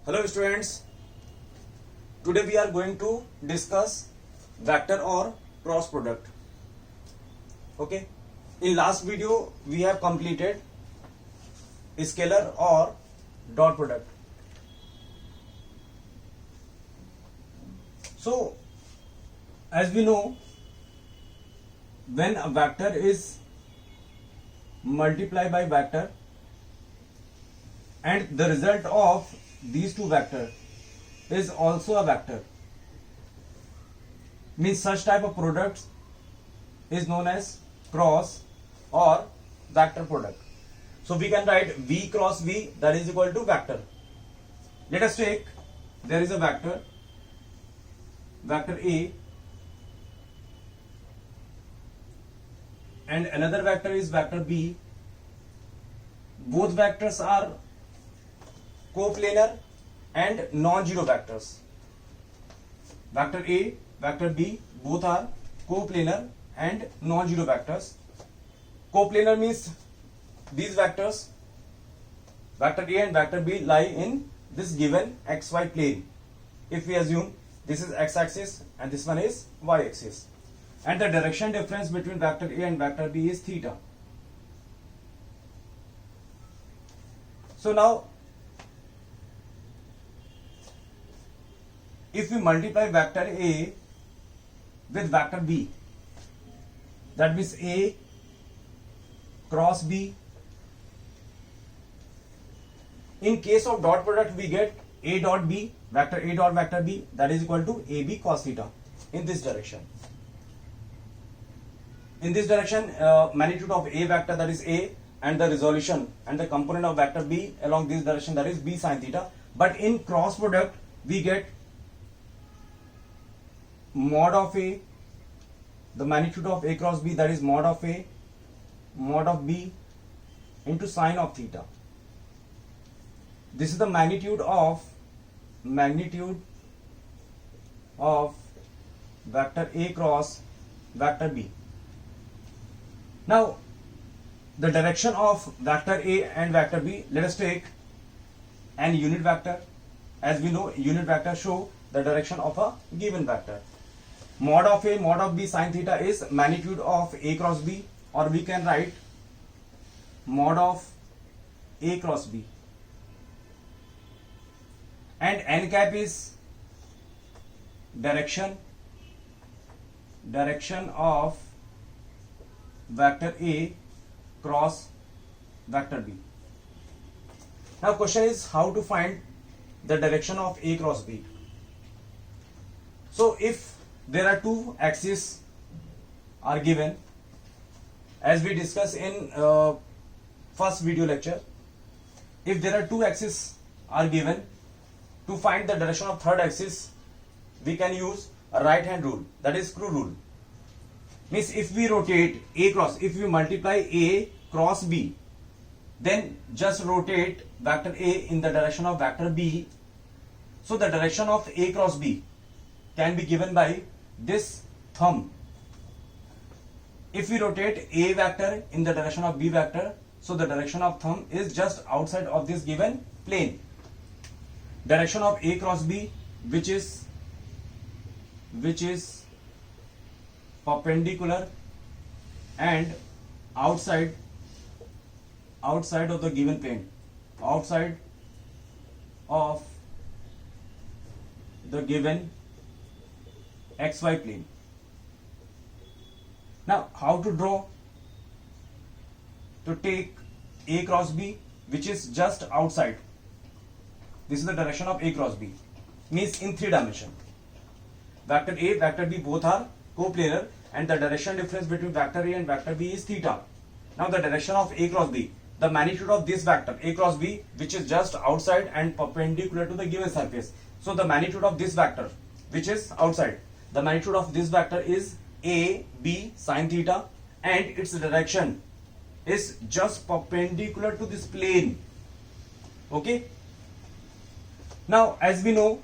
Hello students, today we are going to discuss vector or cross product. Okay, in last video we have completed scalar or dot product. So as we know, when a vector is multiplied by vector and the result of these two vector is also a vector, means such type of products is known as cross or vector product. So we can write V cross V, that is equal to vector. Let us take, there is a vector A and another vector is vector B. Both vectors are coplanar and non-zero vectors. Vector A, vector B, both are coplanar and non-zero vectors. Coplanar means these vectors, vector A and vector B, lie in this given xy plane. If we assume this is x-axis and this one is y-axis, and the direction difference between vector A and vector B is theta. So now, if we multiply vector A with vector B, that means A cross B. In case of dot product, we get A dot B, vector A dot vector B, that is equal to AB cos theta in this direction. In this direction, magnitude of A vector, that is A, and the resolution and the component of vector B along this direction, that is B sin theta. But in cross product, we get mod of A, the magnitude of A cross B, that is mod of A, mod of B into sine of theta. This is the magnitude of vector A cross vector B. Now, the direction of vector A and vector B, let us take an unit vector. As we know, unit vector show the direction of a given vector. Mod of A, mod of B sin theta is magnitude of A cross B, or we can write mod of A cross B. And n cap is direction of vector A cross vector B. Now question is how to find the direction of A cross B. So if there are two axes are given, as we discussed in first video lecture, if there are two axes are given, to find the direction of third axis, we can use a right hand rule, that is screw rule. Means if we rotate A cross, if we multiply A cross B, then just rotate vector A in the direction of vector B. So the direction of A cross B can be given by this thumb. If we rotate A vector in the direction of B vector, so the direction of thumb is just outside of this given plane. Direction of A cross B, which is perpendicular and outside of the given plane, outside of the given xy plane. Now how to draw? To take A cross B, which is just outside. This is the direction of A cross B, means in 3 dimension. Vector A, vector B both are coplanar and the direction difference between vector A and vector B is theta. Now the direction of A cross B, the magnitude of this vector A cross B, which is just outside and perpendicular to the given surface. So the magnitude of this vector, which is outside, the magnitude of this vector is A B sin theta, and its direction is just perpendicular to this plane. Okay. Now as we know,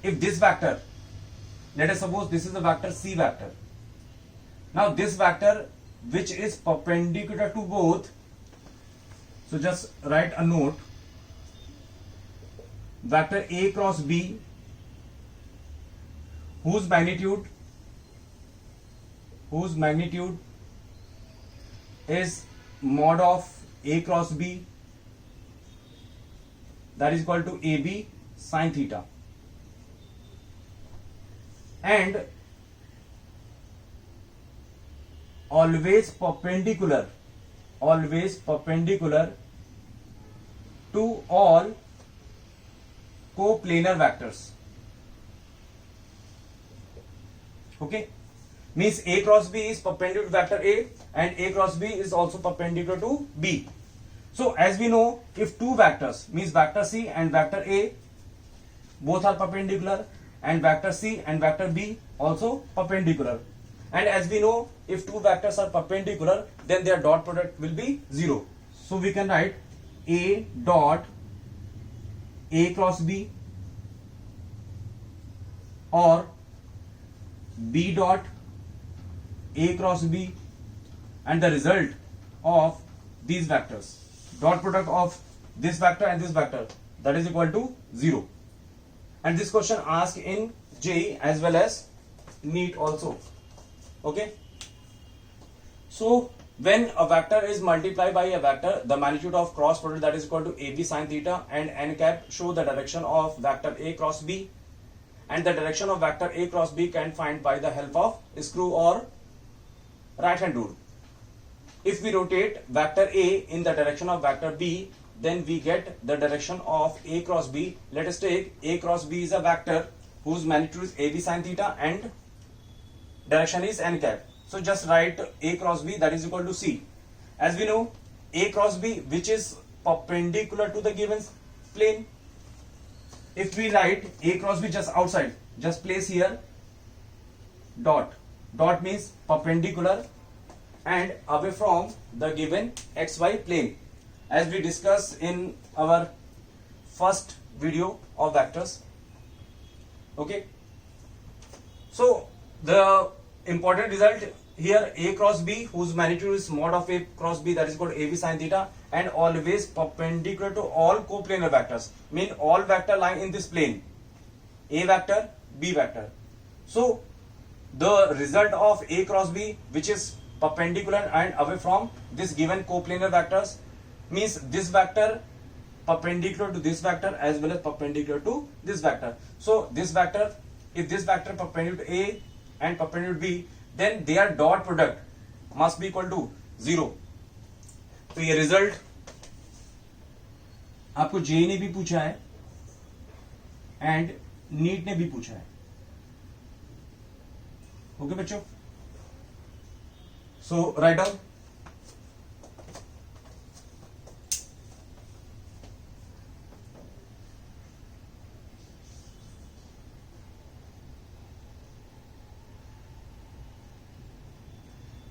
if this vector, let us suppose this is the vector C vector. Now this vector which is perpendicular to both, so just write a note, vector A cross B whose magnitude is mod of A cross B, that is equal to AB sin theta, and always perpendicular to all coplanar vectors. Okay, means A cross B is perpendicular to vector A and A cross B is also perpendicular to B. So as we know, if two vectors, means vector C and vector A, both are perpendicular, and vector C and vector B also perpendicular, and as we know, if two vectors are perpendicular, then their dot product will be 0. So we can write A dot A cross B or B dot A cross B, and the result of these vectors, dot product of this vector and this vector, that is equal to 0. And this question asked in JEE as well as NEET also. Okay, so when a vector is multiplied by a vector, the magnitude of cross product, that is equal to AB sin theta, and n cap show the direction of vector A cross B, and the direction of vector A cross B can find by the help of screw or right hand rule. If we rotate vector A in the direction of vector B, then we get the direction of A cross B. Let us take A cross B is a vector whose magnitude is AB sin theta and direction is n cap. So just write A cross B, that is equal to C. As we know, A cross B, which is perpendicular to the given plane. If we write A cross B just outside, just place here dot. Dot means perpendicular and away from the given xy plane, as we discussed in our first video of vectors. Okay, so the important result here, A cross B whose magnitude is mod of A cross B, that is called AB sin theta, and always perpendicular to all coplanar vectors, mean all vector lying in this plane, A vector, B vector. So the result of A cross B, which is perpendicular and away from this given coplanar vectors, means this vector perpendicular to this vector as well as perpendicular to this vector. So this vector, if this vector perpendicular to A and perpendicular to B, then their dot product must be equal to 0. तो ये result आपको JEE ने भी पूछा है and NEET ने भी पूछा है. ओके बच्चों, सो राइट डाउन.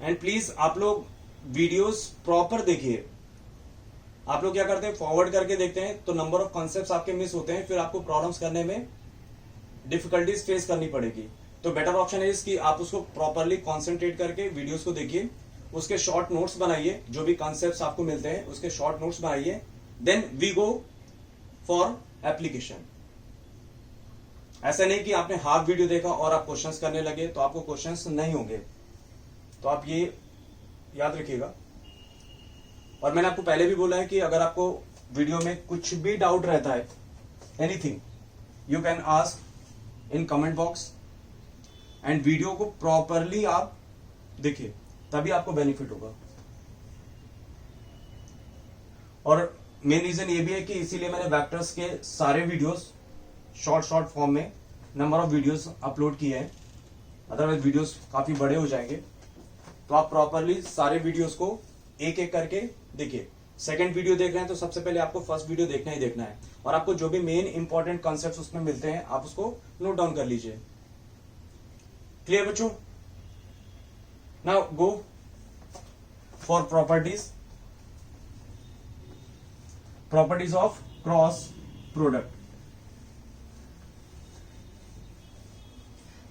एंड प्लीज आप लोग वीडियोस प्रॉपर देखिए. आप लोग क्या करते हैं, फॉरवर्ड करके देखते हैं तो नंबर ऑफ कॉन्सेप्ट्स आपके मिस होते हैं, फिर आपको प्रॉब्लम्स करने में डिफिकल्टीज फेस करनी पड़ेगी. तो बेटर ऑप्शन है कि आप उसको प्रॉपरली कॉन्सेंट्रेट करके वीडियोस को देखिए, उसके शॉर्ट नोट्स बनाइए, जो भी कॉन्सेप्ट्स आपको मिलते हैं उसके शॉर्ट नोट्स बनाइए, then we go for application. ऐसा नहीं कि आपने हाफ वीडियो देखा और आप क्वेश्चंस करने लगे तो आपको क्वेश्चंस नहीं होंगे. तो आप ये याद रखिएगा. और मैंने आपको पहले भी बोला है कि अगर आपको वीडियो में कुछ भी डाउट रहता है, anything, you can ask in comment box, and video को प्रॉपरली आप देखिए, तभी आपको बेनिफिट होगा. और मेन रीजन ये भी है कि इसीलिए मैंने वेक्टर्स के सारे वीडियोस शॉर्ट फॉर्म में नंबर ऑफ वीडियोस अपलोड किए हैं, अदरवाइज वीडियोस काफी बड़े हो जाएंगे. तो आप प्रॉपरली सारे वीडियोस को एक एक करके देखिए. सेकंड वीडियो देख रहे हैं तो सबसे पहले आपको फर्स्ट वीडियो देखना ही देखना है, और आपको जो भी मेन इंपॉर्टेंट कॉन्सेप्ट्स उसमें मिलते हैं आप उसको नोट डाउन कर लीजिए. क्लियर बच्चों? Now go for properties of cross product.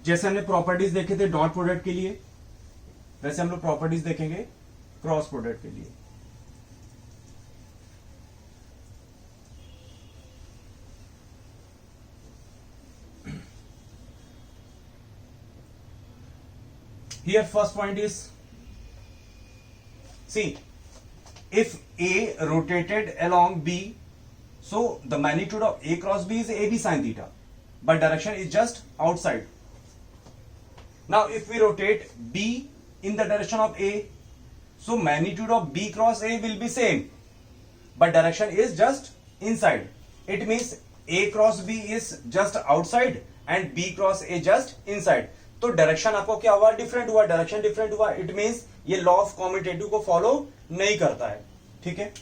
जैसे हमने प्रॉपर्टीज देखे थे डॉट प्रोडक्ट के लिए, वैसे हम लोग प्रॉपर्टीज देखेंगे क्रॉस प्रोडक्ट के लिए. Here first point is, see, if A rotated along B, so the magnitude of A cross B is AB sin theta, but direction is just outside. Now if we rotate B in the direction of A, so magnitude of B cross A will be same, but direction is just inside. It means A cross B is just outside and B cross A just inside. तो direction आपको क्या हुआ, different हुआ, direction different हुआ. It means ये law of commutative को follow नहीं करता है. ठीक है,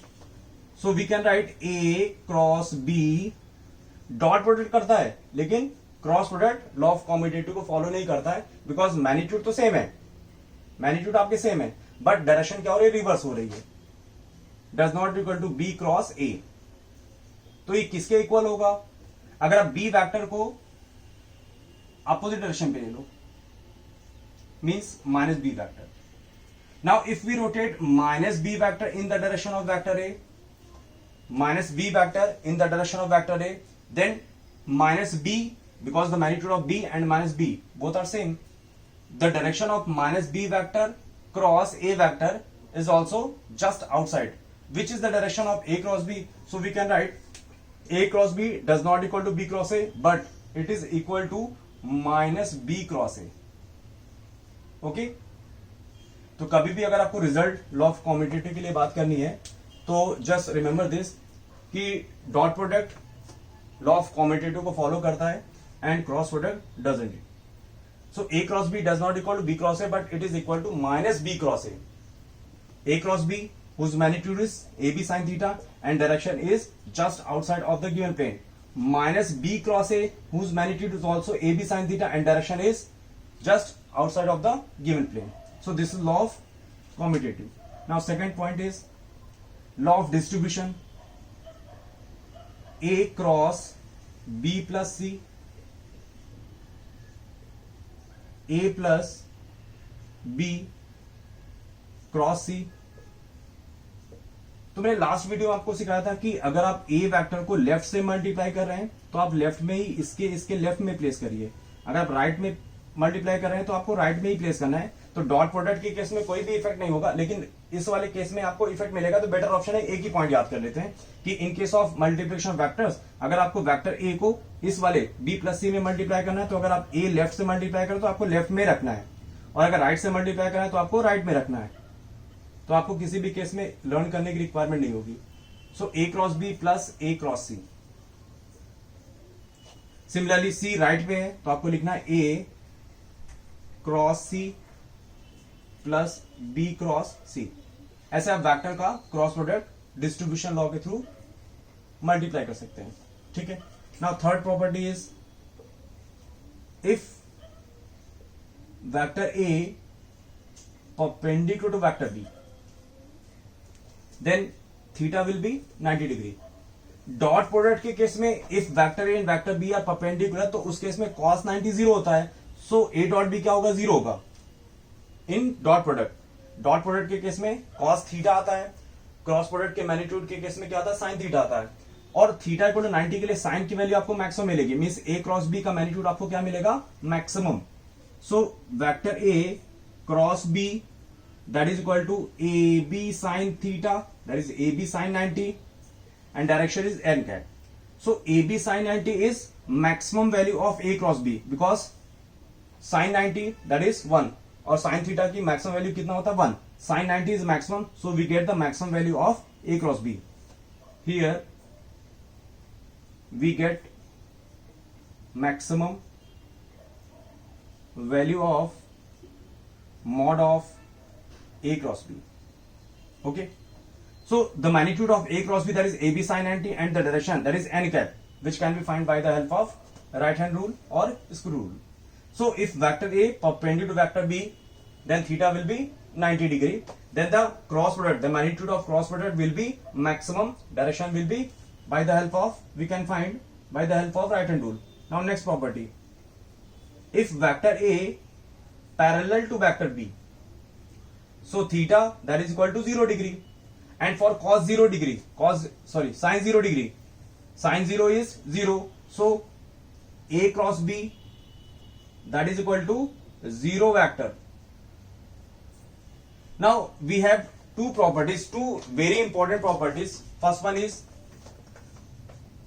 so we can write A cross B dot product करता है, लेकिन cross product law of commutative को फॉलो नहीं करता है, बिकॉज मैग्नीट्यूड तो सेम है, मैग्नीट्यूड आपके सेम है, बट डायरेक्शन क्या हो रही है, रिवर्स हो रही है. Does not equal to B cross A. तो ये किसके इक्वल होगा, अगर आप B वेक्टर को अपोजिट डायरेक्शन पे ले लो, means minus B vector. Now if we rotate minus B vector in the direction of vector A, minus B vector in the direction of vector A, then minus B, because the magnitude of B and minus B both are same, the direction of minus B vector cross A vector is also just outside. Which is the direction of A cross B? So we can write A cross B does not equal to B cross A, but it is equal to minus B cross A. Okay, तो कभी भी अगर आपको result law of commutative के लिए बात करनी है, तो जस्ट रिमेंबर दिस कि dot product law of commutative को फॉलो करता है and cross product doesn't it. So A cross B does not equal to B cross A, but it is equal to minus B cross A. A cross B whose magnitude is AB sin theta and direction is just outside of the given plane, minus B cross A whose magnitude is also AB sin theta and direction is just outside of the given plane. So this is law of commutative. Now second point is law of distribution. A cross B plus C, A plus B cross C. तो मैंने last video में आपको सिखाया था कि अगर आप A vector को लेफ्ट से मल्टीप्लाई कर रहे हैं तो आप लेफ्ट में ही इसके लेफ्ट में प्लेस करिए. अगर आप राइट में मल्टीप्लाई कर रहे हैं तो आपको राइट में ही प्लेस करना है. तो डॉट प्रोडक्ट के केस में कोई भी इफेक्ट नहीं होगा, लेकिन इस वाले केस में आपको इफेक्ट मिलेगा. तो बेटर ऑप्शन है, एक ही पॉइंट याद कर लेते हैं कि इन case of multiplication of vectors, अगर आपको वेक्टर ए को इस वाले B प्लस C में मल्टीप्लाई करना है, तो अगर आप A लेफ्ट से मल्टीप्लाई करें तो आपको लेफ्ट में रखना है, और अगर राइट से मल्टीप्लाई करना है तो आपको राइट में रखना है. तो आपको किसी भी केस में लर्न करने की रिक्वायरमेंट नहीं होगी. सो A cross B plus A cross C. Similarly C right में है तो आपको लिखना है A cross C plus B cross C. ऐसे आप वेक्टर का क्रॉस प्रोडक्ट डिस्ट्रीब्यूशन लॉ के थ्रू मल्टीप्लाई कर सकते हैं. ठीक है, now third property is if vector A perpendicular to vector B, then theta will be 90 degree. Dot product के केस में if vector A and vector B are perpendicular, तो उस केस में cos 90 जीरो होता है. सो A डॉट B क्या होगा, zero होगा in dot product. Dot product के केस में cos थीटा आता है, क्रॉस प्रोडक्ट के मैग्नीट्यूड के केस में क्या आता है, sin थीटा आता है. और थीटा इक्वल टू 90 के लिए साइन की वैल्यू आपको मैक्सिमम मिलेगी, मींस A क्रॉस B का मैग्नीट्यूड आपको क्या मिलेगा, maximum. So vector A cross B that is equal to AB sin theta, that is AB sin 90, and direction is n cat. So AB sin 90 is maximum value of A cross B, because sin 90 that is 1 और sin theta की maximum value कितना होता है, 1. sin 90 is maximum, so we get the maximum value of A cross B. Here we get maximum value of mod of A cross B. Okay, so the magnitude of A cross B, that is AB sin 90, and the direction, that is n cap, which can be found by the help of right hand rule or screw rule. So if vector A perpendicular to vector B, then theta will be 90 degree. Then the cross product, the magnitude of cross product will be maximum. Direction will be by the help of, we can find by the help of right hand rule. Now next property, if vector A parallel to vector B, so theta that is equal to 0 degree, and for cos 0 degree, sin 0 degree, sin 0 is 0, so A cross B that is equal to 0 vector Now we have two properties, two very important properties. First one is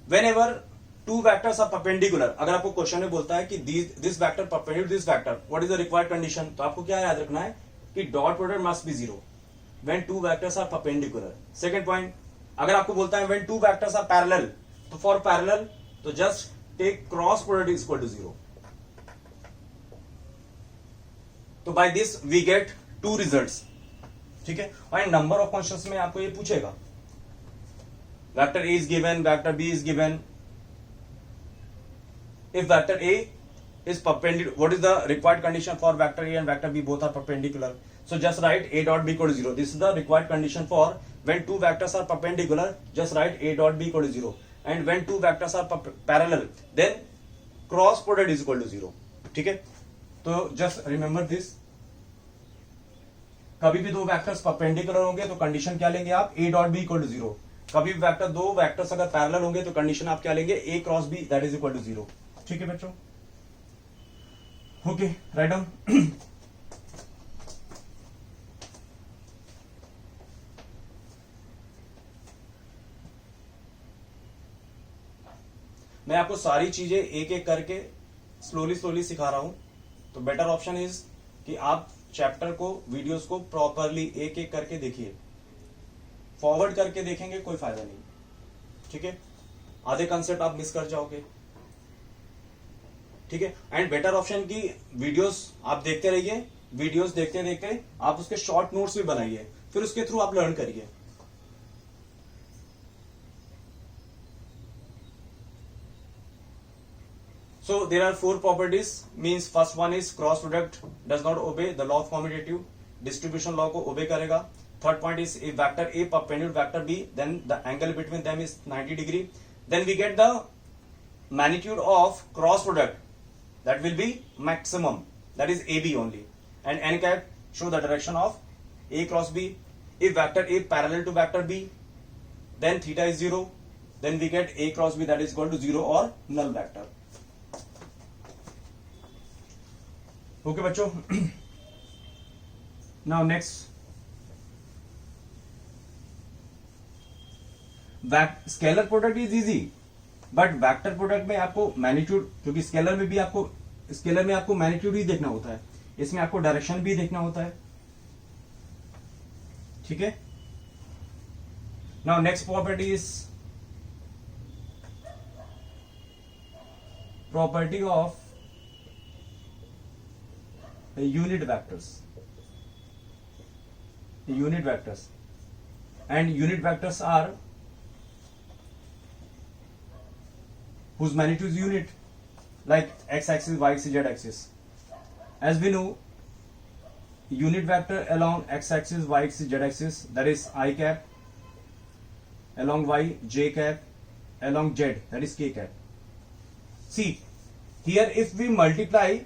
whenever two vectors are perpendicular, अगर आपको question में बोलता है कि this vector perpendicular this vector, what is the required condition? तो आपको क्या याद रखना है कि dot product must be zero when two vectors are perpendicular. Second point, अगर आपको बोलता है when two vectors are parallel, तो for parallel तो just take cross product is equal to zero. तो by this we get two results. ठीक है, और नंबर ऑफ क्वेश्चंस में आपको ये पूछेगा, vector A is given, vector B is given. If vector A is perpendicular, what is the required condition for vector A and vector B both are perpendicular? So just write A dot B equal to 0. This is the required condition for when two vectors are perpendicular. Just write A dot B equal to 0. And when two vectors are parallel, then cross product is equal to 0. ठीक है, तो just remember this. कभी भी दो vectors perpendicular होंगे तो condition क्या लेंगे आप, A dot B equal to 0. कभी भी दो वेक्टर्स अगर पैरेलल होंगे तो कंडीशन आप क्या लेंगे, A cross B that is equal to 0. ठीक है बच्चों, ओके, राइट डाउन. मैं आपको सारी चीजें एक एक करके स्लोली सिखा रहा हूं, तो बेटर ऑप्शन इज कि आप चैप्टर को, वीडियोस को प्रॉपरली एक एक करके देखिए. फॉरवर्ड करके देखेंगे कोई फायदा नहीं. ठीक है, आधे कंसेप्ट आप मिस कर जाओगे. ठीक है, एंड बेटर ऑप्शन की वीडियोस आप देखते रहिए. वीडियोस देखते देखते आप उसके शॉर्ट नोट्स भी बनाइए, फिर उसके थ्रू आप लर्न करिए. So there are four properties, means first one is cross product does not obey the law of commutative, distribution law को obey करेगा. Third point is if vector A perpendicular vector B, then the angle between them is 90 degree. Then we get the magnitude of cross product, that will be maximum, that is AB only. And n cap show the direction of A cross B. If vector A parallel to vector B, then theta is 0. Then we get A cross B that is equal to 0 or null vector. Okay बच्चों, now next, scalar product is easy, but vector product में आपको magnitude, क्योंकि scalar में आपको magnitude ही देखना होता है, इसमें आपको डायरेक्शन भी देखना होता है. ठीक है, now next property is property of unit vectors, and unit vectors are whose magnitude is unit, like x axis, y axis, z axis. As we know, unit vector along x axis, y axis, z axis, that is I cap, along y j cap, along z that is k cap. See here, if we multiply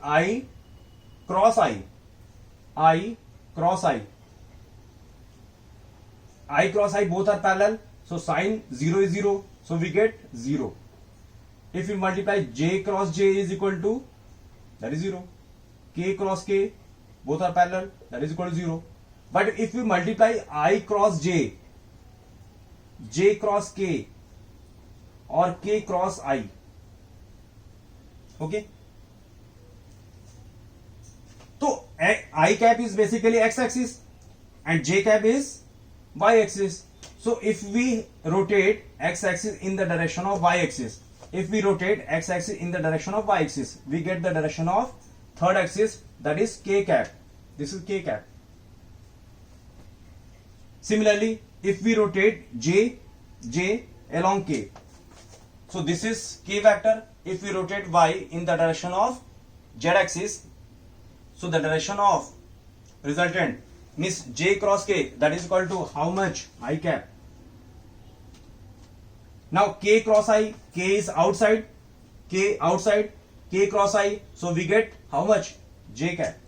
I cross I cross I both are parallel, so sin 0 is 0, so we get 0. If we multiply j cross j is equal to, that is 0. K cross k both are parallel, that is equal to 0. But if we multiply I cross j cross k or k cross I, okay, तो I cap is basically x axis and j cap is y axis. So if we rotate x axis in the direction of y axis, we get the direction of third axis, that is k cap. This is k cap. Similarly, if we rotate j along k, so this is k vector. If we rotate y in the direction of z axis, so the direction of resultant means j cross k, that is equal to how much, I cap. Now k cross I, k is outside, k cross I, so we get how much, j cap.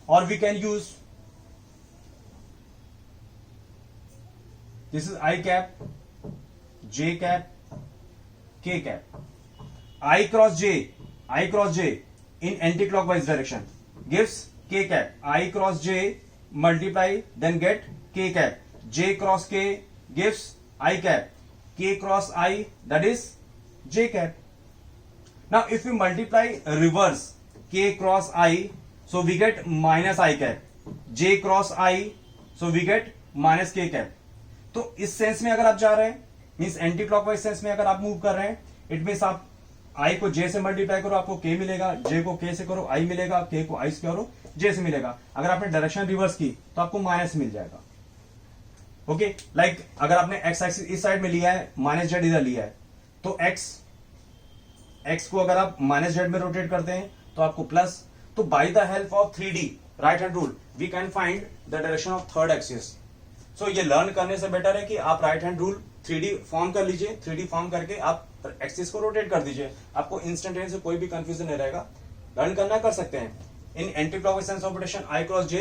Or we can use, this is I cap, j cap, k cap. I cross j in anti-clockwise direction gives k cap. I cross j multiply then get k cap. J cross k gives I cap. K cross I, that is j cap. Now if we multiply reverse k cross I, so we get minus I cap. J cross I, so we get minus k cap. तो इस sense में अगर आप जा रहे हैं, means anti clockwise sense में अगर आप मूव कर रहे हैं, इट मीन्स आप i को j से मल्टीप्लाई करो आपको k मिलेगा, j को k से करो i मिलेगा, k को i से करो j से मिलेगा. अगर आपने डायरेक्शन रिवर्स की तो आपको माइनस मिल जाएगा. ओके, लाइक अगर आपने x एक्सिस इस साइड में लिया है, माइनस जेड इधर लिया है, तो x को अगर आप माइनस जेड में रोटेट करते हैं तो आपको प्लस. तो by the help of 3D right hand rule we can find the direction of third axis. So ये लर्न करने से बेटर है कि आप right hand rule 3D form कर लीजिए. 3D फॉर्म करके आप एक्सिस को रोटेट कर दीजिए, आपको इंस्टेंटेनियस कोई भी कंफ्यूजन नहीं रहेगा. लर्न करना कर सकते हैं. In anticlockwise sense of rotation I cross J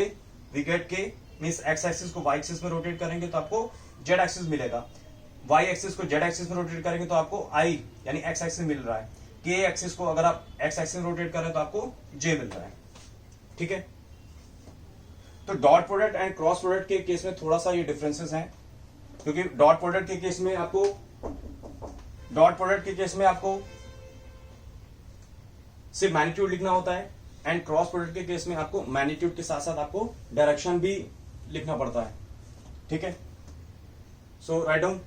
we get K, means x axis को y एक्सिस में रोटेट करेंगे तो आपको z एक्सिस मिलेगा. y एक्सिस को z एक्सिस में रोटेट करेंगे तो आपको I यानी x एक्सिस मिल रहा है. k एक्सिस को अगर आप x एक्सिस में रोटेट करें तो आपको j मिल रहा है. ठीक है, तो dot product and cross product के केस में थोड़ा सा ये डिफरेंसेस हैं, क्योंकि डॉट प्रोडक्ट के केस में आपको सिर्फ मैग्नीट्यूड लिखना होता है, एंड क्रॉस प्रोडक्ट के केस में आपको मैग्नीट्यूड के साथ साथ आपको डायरेक्शन भी लिखना पड़ता है. ठीक है, सो राइट डाउन.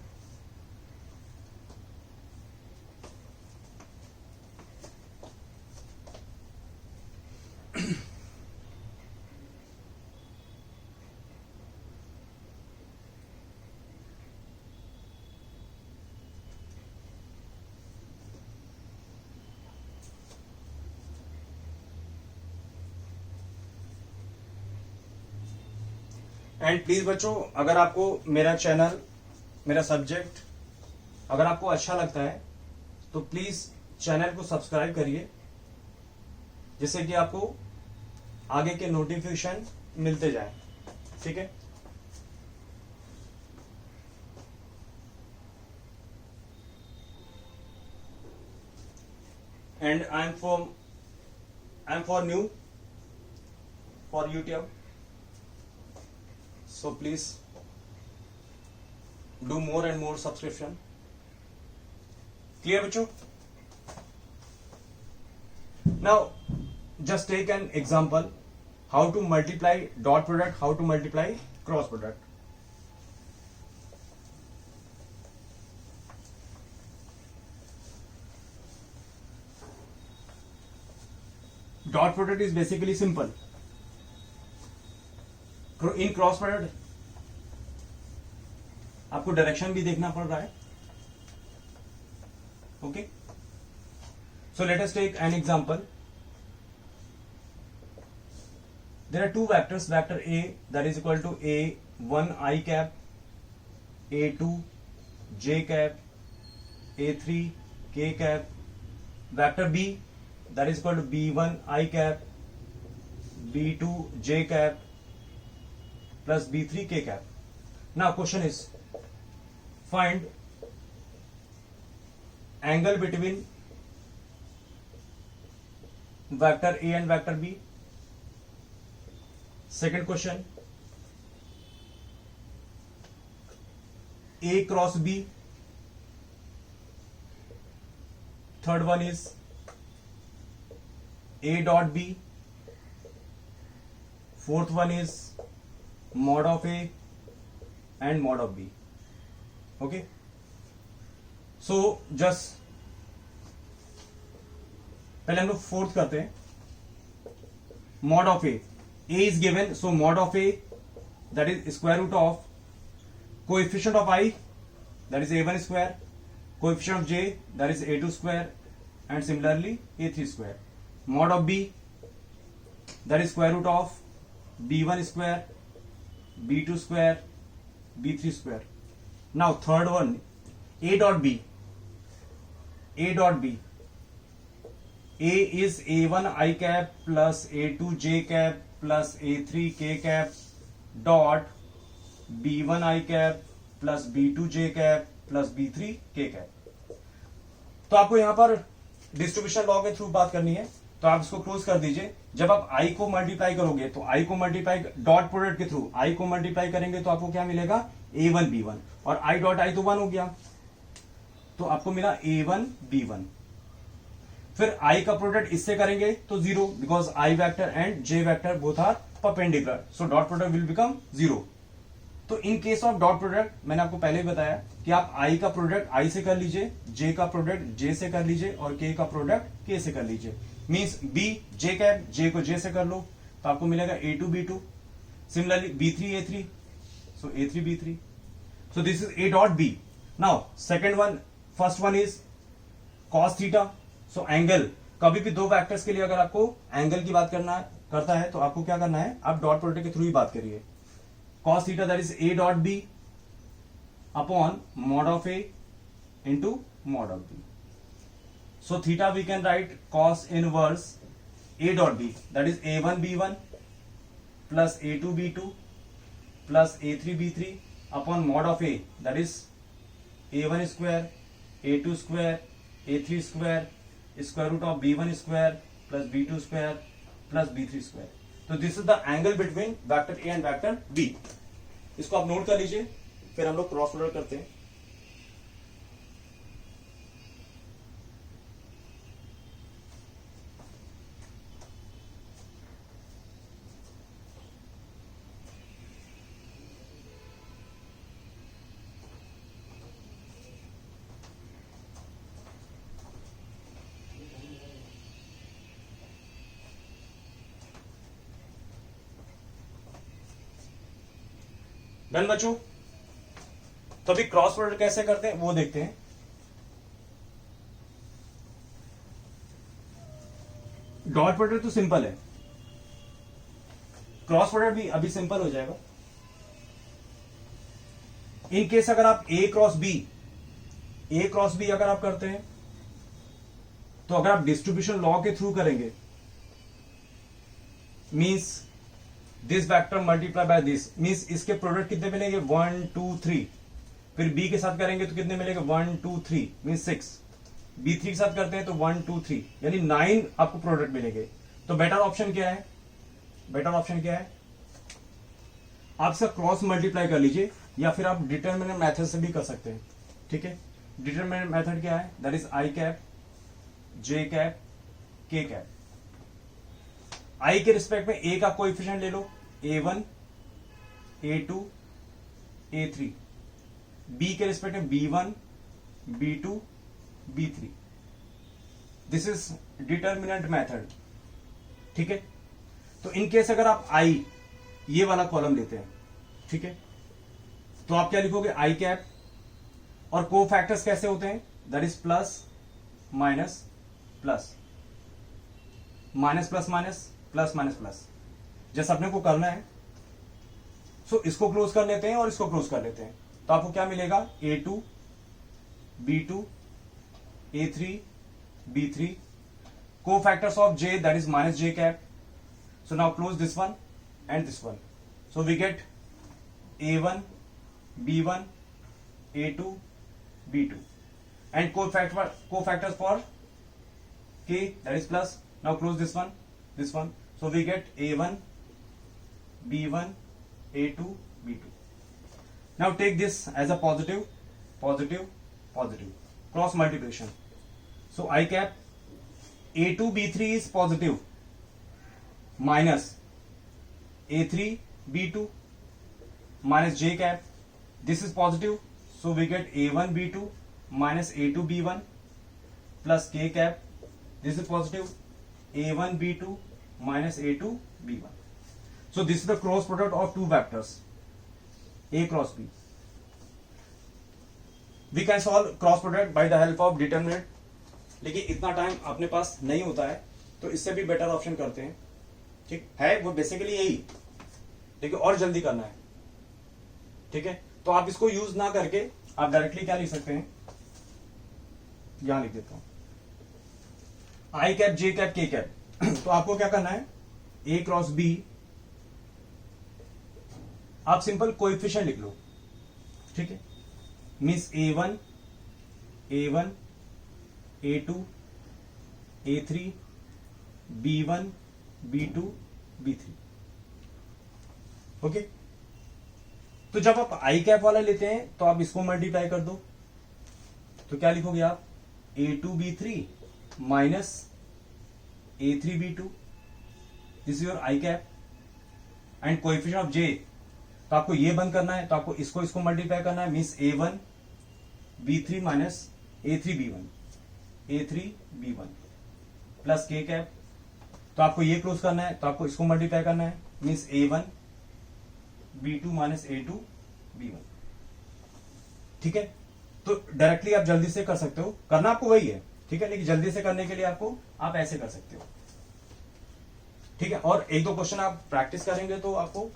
एंड प्लीज बच्चों, अगर आपको मेरा चैनल, मेरा सब्जेक्ट अगर आपको अच्छा लगता है तो प्लीज चैनल को सब्सक्राइब करिए, जिससे कि आपको आगे के नोटिफिकेशन मिलते जाए. ठीक है, and I am for new for YouTube. So please do more and more subscription. Clear बच्चों? Now just take an example how to multiply dot product, how to multiply cross product. Dot product is basically simple. In cross product आपको डायरेक्शन भी देखना पड़ रहा है. Okay, so let us take an example. There are two vectors, vector A that is equal to A1 I cap, A2 J cap, A3 K cap, vector B that is equal to B1 I cap, B2 J cap plus B3 K cap. Now question is find angle between vector A and vector B. Second question, A cross B. Third one is A dot B. Fourth one is mod of A and mod of B. Okay, so just पहले हम लोग fourth करते हैं. mod of A is given, so mod of A that is square root of coefficient of I that is A1 square, coefficient of J that is A2 square, and similarly A3 square. mod of B that is square root of B1 square, B2 square, B3 square. Now third one, A dot B. A dot B. A is A1 I cap plus A2 J cap plus A3 K cap dot B1 I cap plus B2 J cap plus B3 K cap. तो आपको यहां पर distribution law के through बात करनी है. तो आप इसको क्लोज कर दीजिए। जब आप आई को मल्टीप्लाई करोगे तो आई को मल्टीप्लाई डॉट प्रोडक्ट के थ्रू आई को मल्टीप्लाई करेंगे तो आपको क्या मिलेगा, A1 B1, और आई डॉट आई तो 1 हो गया, तो आपको मिला A1 B1। फिर आई का प्रोडक्ट इससे करेंगे तो 0, because I vector and J vector both are perpendicular, so dot product will become 0। तो in case of dot product मैंने आपको पहले ही बताया कि आप आई का प्रोडक्ट आई से कर लीजिए, जे का प्रोडक्ट जे से कर लीजिए और के का प्रोडक्ट के से कर लीजिए। मींस बी जे कैप, जे को जे से कर लो तो आपको मिलेगा A2 B2, similarly B3 A3, so A3 B3, so this is A dot B। Now second one, first one is cos theta, so angle, कभी भी दो वेक्टर्स के लिए अगर आपको एंगल की बात करता है तो आपको क्या करना है, आप डॉट प्रोडक्ट के थ्रू ही बात करिए। cos theta that is A dot B upon mod of A into mod of B. So theta we can write cos inverse A dot B, that is A1 B1 plus A2 B2 plus A3 B3 upon mod of A, that is A1 square A2 square A3 square square root of B1 square plus B2 square plus B3 square. तो this is the angle between vector A and vector B. इसको आप note कर लीजिए, फिर हम लोग cross product करते हैं। डन बच्चों, तो अभी क्रॉस प्रोडक्ट कैसे करते हैं वो देखते हैं। डॉट प्रोडक्ट तो सिंपल है, क्रॉस प्रोडक्ट भी अभी सिंपल हो जाएगा। इन केस अगर आप ए क्रॉस बी अगर आप करते हैं तो अगर आप डिस्ट्रीब्यूशन लॉ के थ्रू करेंगे, means this vector multiply by this, means इसके प्रोडक्ट कितने मिलेंगे 1 2 3, फिर बी के साथ करेंगे तो कितने मिलेंगे 1 2 3 मींस 6, B3 के साथ करते हैं तो 1 2 3 यानी 9 आपको प्रोडक्ट मिलेंगे। तो बेटर ऑप्शन क्या है, आप इसका क्रॉस मल्टीप्लाई कर लीजिए या फिर आप डिटरमिनेंट मेथड से भी कर सकते हैं। ठीक है, डिटरमिनेंट मेथड क्या है, that is I cap J cap के कैप। आई के रिस्पेक्ट में ए का कोएफिशिएंट ले लो, A1 A2 A3, बी के रिस्पेक्ट में B1 B2 B3। This is determinant method. ठीक है, तो इन केस अगर आप आई ये वाला कॉलम लेते हैं, ठीक है, तो आप क्या लिखोगे, आई कैप, और को फैक्टर्स कैसे होते हैं, that is plus minus plus minus plus minus plus minus plus, जैसा अपने को करना है। सो इसको क्लोज कर लेते हैं और इसको क्लोज कर लेते हैं, तो आपको क्या मिलेगा, A2 B2 A3 B3, को factors of J that is minus J cap. So now close this one and this one, so we get A1 B1 A2 B2 and cofactors for K, that is plus. Now close this one, so we get A1 B1 A2 B2. Now take this as a positive cross multiplication. So I cap A2 B3 is positive minus A3 B2 minus J cap, this is positive, so we get A1 B2 minus A2 B1 plus K cap, this is positive, A1 B2 minus A2 B1. So this is the cross product of two vectors A cross B. We can solve cross product by the help of determinant, लेकिन इतना time अपने पास नहीं होता है तो इससे भी better option करते हैं। ठीक है, वो बेसिकली यही, लेकिन और जल्दी करना है। ठीक है, तो आप इसको यूज ना करके आप डायरेक्टली क्या लिख सकते हैं, यहां लिख देता हूं, आई कैप जे कैप के कैप। तो आपको क्या करना है, ए क्रॉस बी, आप सिंपल कोएफिशिएंट लिख लो। ठीक है, means A1 A2 A3 B1 B2 B3। Okay, तो जब आप आई कैप वाला लेते हैं तो आप इसको मल्टीप्लाई कर दो, तो क्या लिखोगे आप, A2 B3 minus A3 B2, this is your I cap. And coefficient of J, तो आपको ये बंद करना है, तो आपको इसको मल्टीप्लाई करना है, means A1 B3 minus A3 B1 plus K cap. तो आपको ये क्लोज करना है, तो आपको इसको मल्टीप्लाई करना है, means A1 B2 minus A2 B1। ठीक है, तो डायरेक्टली आप जल्दी से कर सकते हो, करना आपको वही है, ठीक है, लेकिन जल्दी से करने के लिए आपको आप ऐसे कर सकते हो। ठीक है, और एक दो क्वेश्चन आप प्रैक्टिस करेंगे तो आपको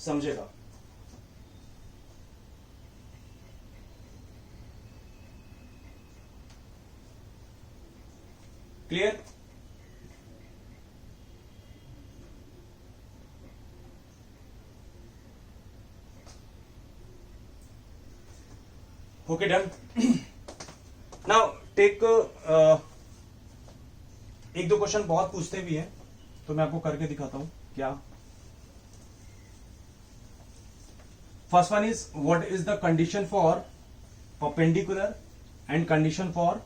समझेगा। Clear? Okay, done. Now take, एक दो क्वेश्चन बहुत पूछते भी हैं, तो मैं आपको करके दिखाता हूं क्या। First one is, what is the condition for perpendicular and condition for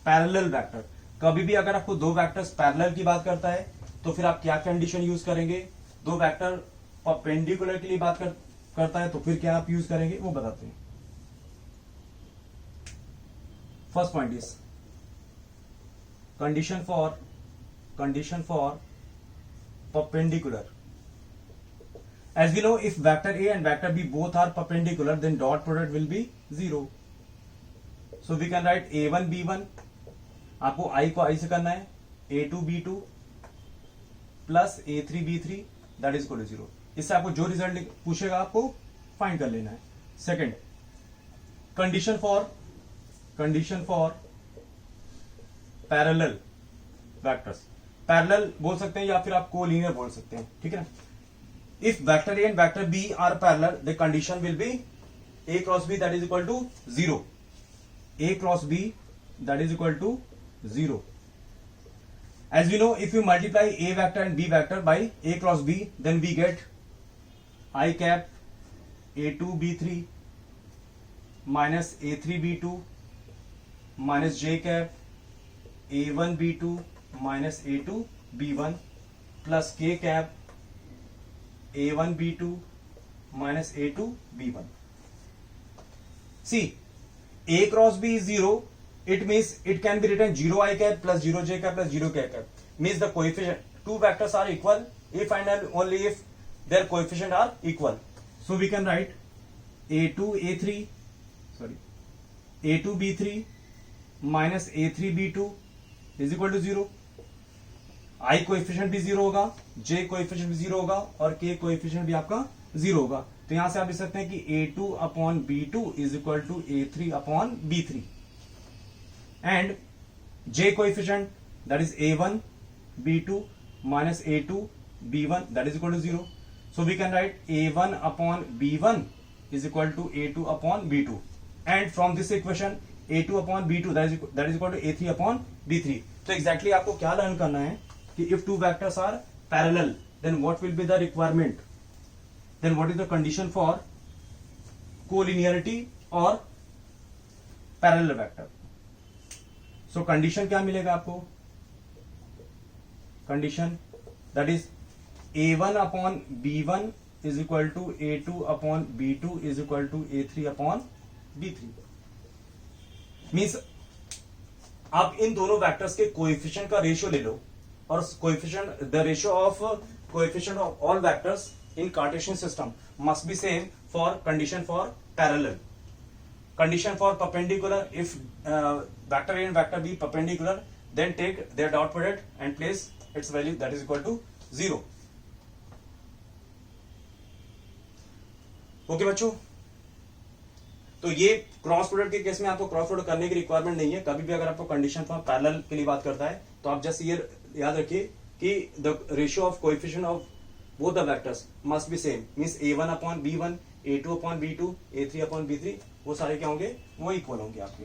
parallel vector. कभी भी अगर आपको दो वेक्टर्स पैरेलल की बात करता है तो फिर आप क्या कंडीशन यूज करेंगे, दो वेक्टर परपेंडिकुलर के लिए बात करता है तो फिर क्या आप यूज करेंगे, वो बताते हैं। First point is condition for perpendicular. As we know, if vector A and vector B both are perpendicular, then dot product will be 0. So we can write A1 B1, आपको I को I से करना है, A2 B2 plus A3 B3 that is equal to 0। इससे आपको जो result पूछेगा आपको फाइंड कर लेना है। Second, condition for parallel vectors, parallel बोल सकते हैं या फिर आप कोलिनियर बोल सकते हैं, ठीक है ना। If vector A and vector B are parallel, the condition will be A cross B that is equal to 0, A cross B that is equal to 0। As we know, if you multiply A vector and B vector by A cross B, then we get I cap A2 B3 minus A3 B2 minus J cap A1 B2 minus A2 B1 plus K cap A1 B2 minus A2 B1. See, A cross B is 0. It means it can be written 0 I cap plus 0 J cap plus 0 K cap. Means the coefficient, two vectors are equal if and only if their coefficient are equal. So we can write A2 B3 minus A3 B2 is equal to 0. I coefficient भी 0 होगा, J coefficient भी 0 होगा और K coefficient भी आपका 0 होगा। तो यहां से आप लिख सकते हैं कि A2 upon B2 is equal to A3 upon B3 and J coefficient that is A1 B2 minus A2 B1 that is equal to 0. So we can write A1 upon B1 is equal to A2 upon B2, and from this equation A2 upon B2 that is equal to A3 upon B3. तो exactly आपको क्या learn करना है कि if two vectors are parallel, then what will be the requirement? Then what is the condition for collinearity or parallel vector? So condition क्या मिलेगा आपको? Condition that is A1 upon B1 is equal to A2 upon B2 is equal to A3 upon B3. Means आप इन दोनों vectors के coefficient का ratio ले लो और coefficient, the ratio of coefficient of all vectors in Cartesian system must be same for condition for parallel. Condition for perpendicular, if vector A and vector B perpendicular, then take their dot product and place its value that is equal to 0. Okay बच्चों, तो ये cross product के case में आपको cross product करने की requirement नहीं है। कभी भी अगर आपको कंडीशन फॉर पैरेलल के लिए बात करता है तो आप जस्ट ये याद रखिए कि the ratio of coefficient of both the vectors must be same, means A1 upon B1, A2 upon B2, A3 upon B3, वो सारे क्या होंगे, वो इक्वल होंगे आपके।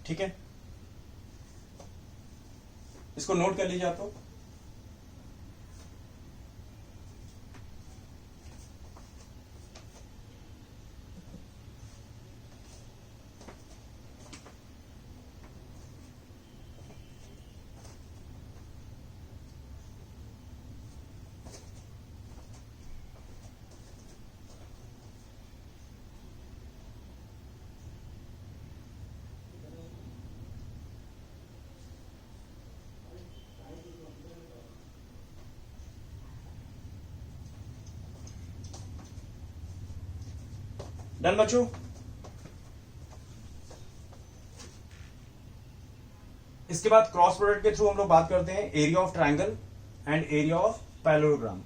ठीक है, इसको नोट कर लीजिए आप तो। डन बच्चों। इसके बाद क्रॉस प्रोडक्ट के थ्रू हम लोग बात करते हैं area of triangle and area of parallelogram.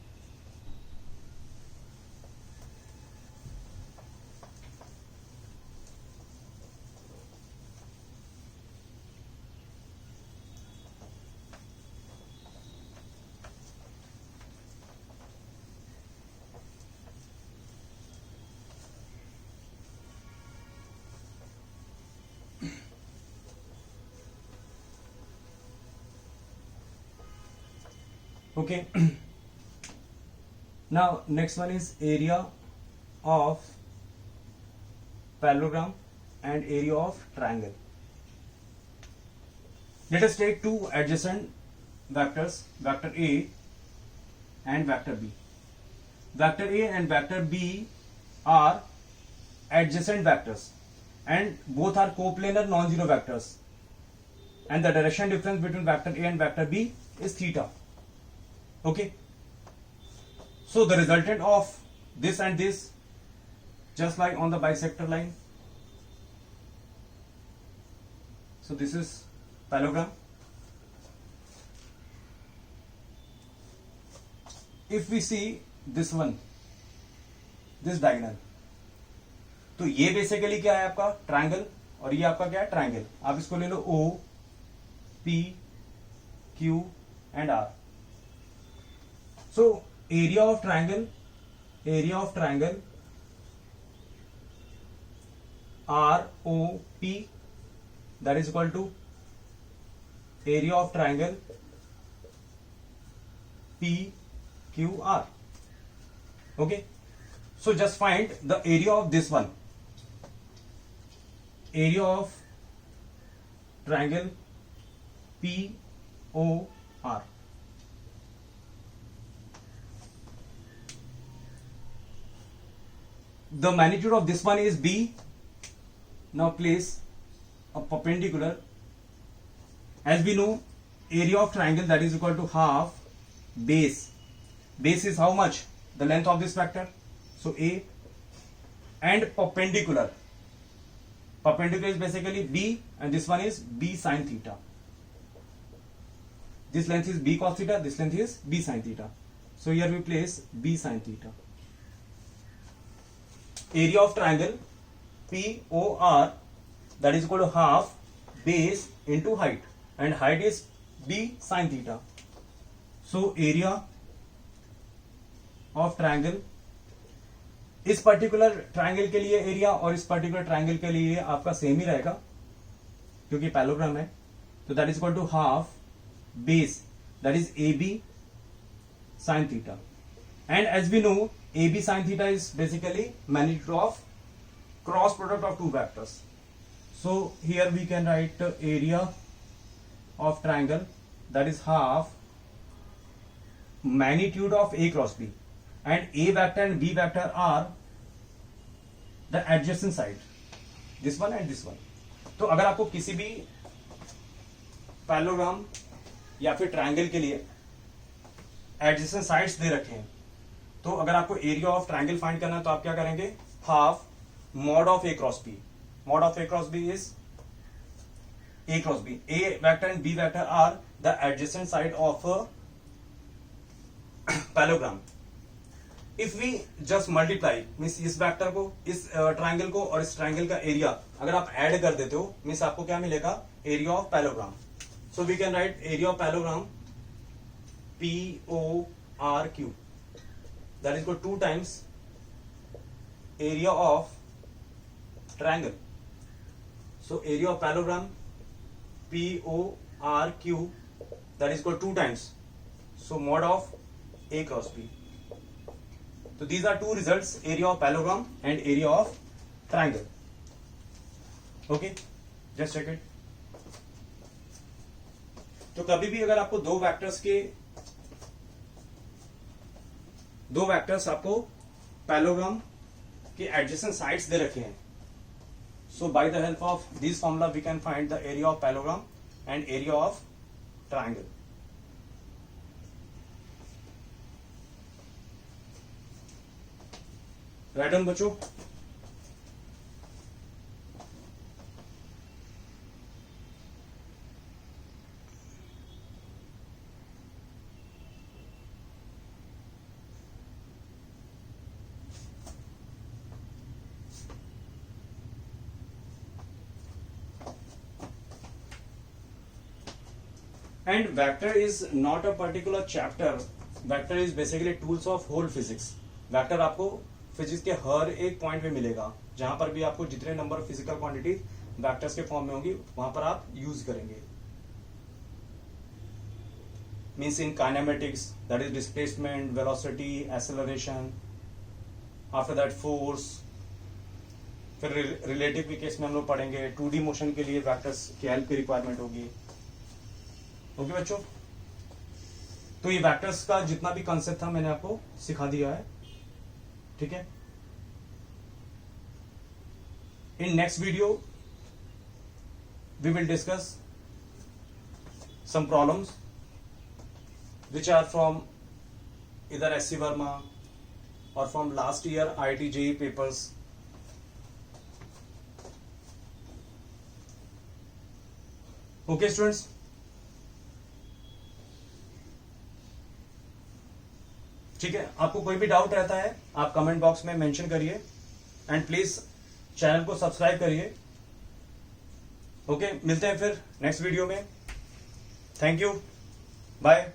Okay. Now next one is area of parallelogram and area of triangle. Let us take two adjacent vectors, vector A and vector B. Vector A and vector B are adjacent vectors and both are coplanar non-zero vectors, and the direction difference between vector A and vector B is theta. Okay, so the resultant of this and this, just like on the bisector line, so this is parallelogram. If we see this one, this diagonal, तो ये basically क्या है आपका triangle और ये आपका क्या है ट्रायंगल। आप इसको ले लो O, P, Q and R. So area of triangle ROP, that is equal to area of triangle PQR. Okay, so just find the area of this one, area of triangle POR. The magnitude of this one is B. Now place a perpendicular. As we know, area of triangle, that is equal to half base. Base is how much? The length of this vector. So A, and perpendicular. Perpendicular is basically B, and this one is B sin theta. This length is B cos theta, this length is B sin theta. So here we place B sin theta. Area of triangle POR, that is equal to half base into height, and height is B sin theta. So area of triangle, इस particular triangle के लिए area और इस particular triangle के लिए आपका same ही रहेगा क्योंकि पैरेललोग्राम है। तो that is equal to half base, that is AB sin theta. And as we know, AB sin theta is basically magnitude of cross product of two vectors. So here we can write area of triangle, that is half magnitude of A cross B, and A vector and B vector are the adjacent side, this one and this one. तो अगर आपको किसी भी parallelogram या फिर triangle के लिए adjacent sides दे रखे हैं, तो अगर आपको एरिया ऑफ ट्रायंगल फाइंड करना है तो आप क्या करेंगे, half mod of A cross B. Mod of A cross B is A cross B. A vector and B vector are the adjacent side of parallelogram. If we just multiply means इस vector को, इस triangle को और इस triangle का area अगर आप add कर देते हो मीन्स आपको क्या मिलेगा, area of parallelogram. So we can write area of parallelogram PORQ, that is equal to 2 times area of triangle. So area of parallelogram PORQ that is equal 2 times, so mod of A cross B. So these are two results, area of parallelogram and area of triangle. Okay, just check it. तो कभी भी अगर आपको दो vectors आपको parallelogram के adjacent sides दे रखे हैं, so by the help of this formula we can find the area of parallelogram and area of triangle. Right on बच्चों. And vector is not a particular chapter. Vector is basically tools of whole physics. Vector आपको physics के हर एक point पे मिलेगा, जहां पर भी आपको जितने नंबर फिजिकल क्वांटिटी वेक्टर्स के फॉर्म में होंगी वहां पर आप यूज करेंगे. Means in kinematics that is displacement, velocity, acceleration, after that force. फिर रिलेटिव के केस में हम लोग पढ़ेंगे 2D मोशन के लिए वेक्टर्स की हेल्प की रिक्वायरमेंट होगी. ओके बच्चों, तो ये वेक्टर्स का जितना भी कंसेप्ट था मैंने आपको सिखा दिया है. ठीक है. In next video we will discuss some problems which are from इधर एससी वर्मा और from last year IIT JEE papers. Okay students, ठीक है. आपको कोई भी डाउट रहता है आप कमेंट बॉक्स में मेंशन करिए एंड प्लीज चैनल को सब्सक्राइब करिए. ओके, मिलते हैं फिर नेक्स्ट वीडियो में. Thank you, bye.